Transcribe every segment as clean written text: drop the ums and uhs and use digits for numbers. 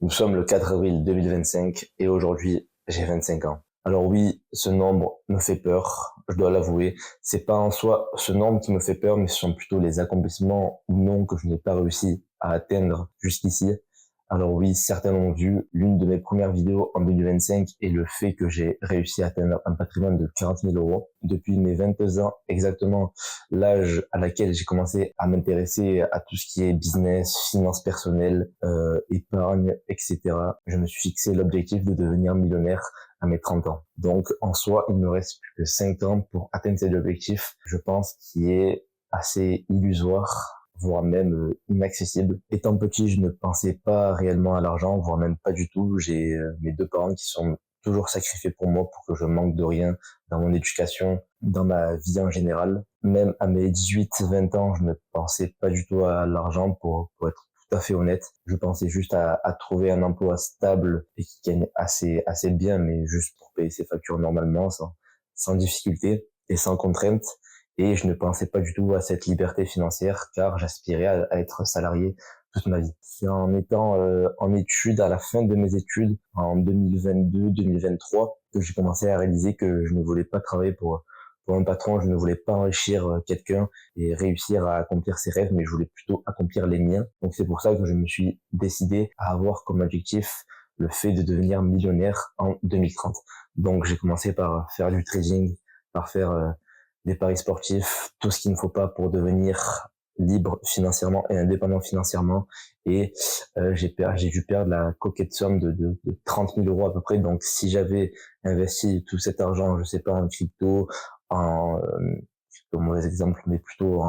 Nous sommes le 4 avril 2025 et aujourd'hui, j'ai 25 ans. Alors oui, ce nombre me fait peur, je dois l'avouer. C'est pas en soi ce nombre qui me fait peur, mais ce sont plutôt les accomplissements ou non que je n'ai pas réussi à atteindre jusqu'ici. Alors oui, certains l'ont vu, l'une de mes premières vidéos en 2025 est le fait que j'ai réussi à atteindre un patrimoine de 40 000 euros. Depuis mes 22 ans, exactement l'âge à laquelle j'ai commencé à m'intéresser à tout ce qui est business, finances personnelles, épargne, etc. Je me suis fixé l'objectif de devenir millionnaire à mes 30 ans. Donc en soi, il me reste plus que 5 ans pour atteindre cet objectif, je pense, qui est assez illusoire, voire même inaccessible. Étant petit, je ne pensais pas réellement à l'argent, voire même pas du tout. J'ai mes deux parents qui sont toujours sacrifiés pour moi pour que je manque de rien dans mon éducation, dans ma vie en général. Même à mes 18-20 ans, je ne pensais pas du tout à l'argent pour être tout à fait honnête. Je pensais juste à trouver un emploi stable et qui gagne assez bien, mais juste pour payer ses factures normalement, sans difficulté et sans contrainte. Et je ne pensais pas du tout à cette liberté financière car j'aspirais à être salarié toute ma vie. C'est en étant en études, à la fin de mes études, en 2022-2023, que j'ai commencé à réaliser que je ne voulais pas travailler pour un patron, je ne voulais pas enrichir quelqu'un et réussir à accomplir ses rêves, mais je voulais plutôt accomplir les miens. Donc c'est pour ça que je me suis décidé à avoir comme objectif le fait de devenir millionnaire en 2030. Donc j'ai commencé par faire du trading, par faire des paris sportifs, tout ce qu'il ne faut pas pour devenir libre financièrement et indépendant financièrement. Et j'ai dû perdre la coquette somme de 30 000 euros à peu près. Donc si j'avais investi tout cet argent, je sais pas, en crypto, en mauvais exemple, mais plutôt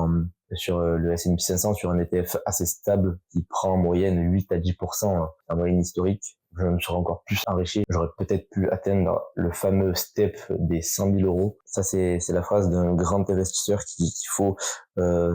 sur le S&P 500, sur un ETF assez stable qui prend en moyenne 8 à 10% en moyenne historique, je me serais encore plus enrichi. J'aurais peut-être pu atteindre le fameux step des 100 000 euros. Ça, c'est la phrase d'un grand investisseur qu'il faut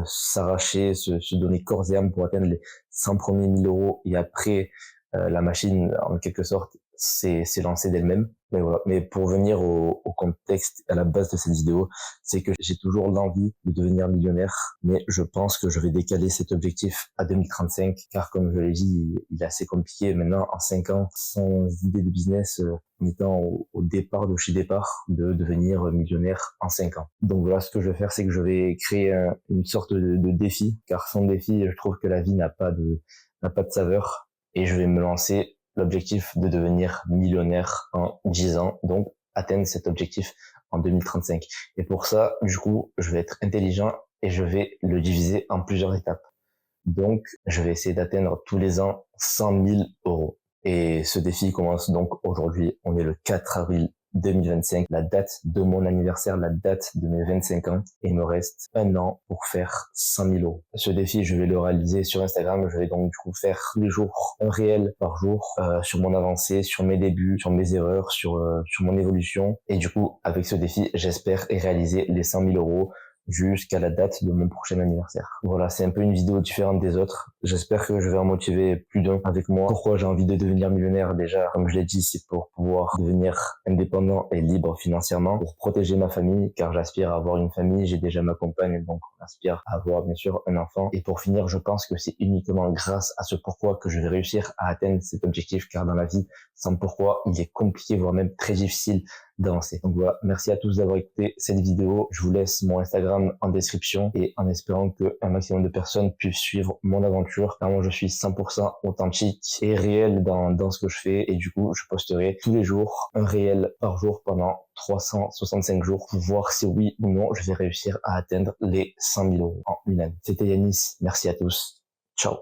s'arracher, se donner corps et âme pour atteindre les 100 premiers 1000 euros. Et après, la machine, en quelque sorte, s'est lancée d'elle-même. Mais voilà. Mais pour venir au contexte, à la base de cette vidéo, c'est que j'ai toujours l'envie de devenir millionnaire, mais je pense que je vais décaler cet objectif à 2035, car comme je l'ai dit, il est assez compliqué maintenant, en 5 ans, sans idée de business, en étant au départ de chez départ, de devenir millionnaire en 5 ans. Donc voilà, ce que je vais faire, c'est que je vais créer une sorte de défi, car sans défi, je trouve que la vie n'a pas de saveur, et je vais me lancer l'objectif de devenir millionnaire en 10 ans, donc atteindre cet objectif en 2035. Et pour ça, du coup, je vais être intelligent et je vais le diviser en plusieurs étapes. Donc, je vais essayer d'atteindre tous les ans 100 000 euros. Et ce défi commence donc aujourd'hui. On est le 4 avril 2025, la date de mon anniversaire, la date de mes 25 ans. Et il me reste un an pour faire 100 000 euros. Ce défi, je vais le réaliser sur Instagram. Je vais donc du coup faire tous les jours un réel par jour sur mon avancée, sur mes débuts, sur mes erreurs, sur mon évolution. Et du coup, avec ce défi, j'espère réaliser les 100 000 euros jusqu'à la date de mon prochain anniversaire. Voilà, c'est un peu une vidéo différente des autres. J'espère que je vais en motiver plus d'un avec moi. Pourquoi j'ai envie de devenir millionnaire? Déjà, comme je l'ai dit, c'est pour pouvoir devenir indépendant et libre financièrement, pour protéger ma famille, car j'aspire à avoir une famille, j'ai déjà ma compagne, donc on aspire à avoir bien sûr un enfant. Et pour finir, je pense que c'est uniquement grâce à ce pourquoi que je vais réussir à atteindre cet objectif, car dans la vie, sans pourquoi, il est compliqué, voire même très difficile d'avancer. Donc voilà, merci à tous d'avoir écouté cette vidéo. Je vous laisse mon Instagram en description et en espérant que un maximum de personnes puissent suivre mon aventure. Car moi, je suis 100% authentique et réel dans ce que je fais, et du coup, je posterai tous les jours un réel par jour pendant 365 jours pour voir si oui ou non je vais réussir à atteindre les 100 000 euros en une année. C'était Yanis, merci à tous. Ciao.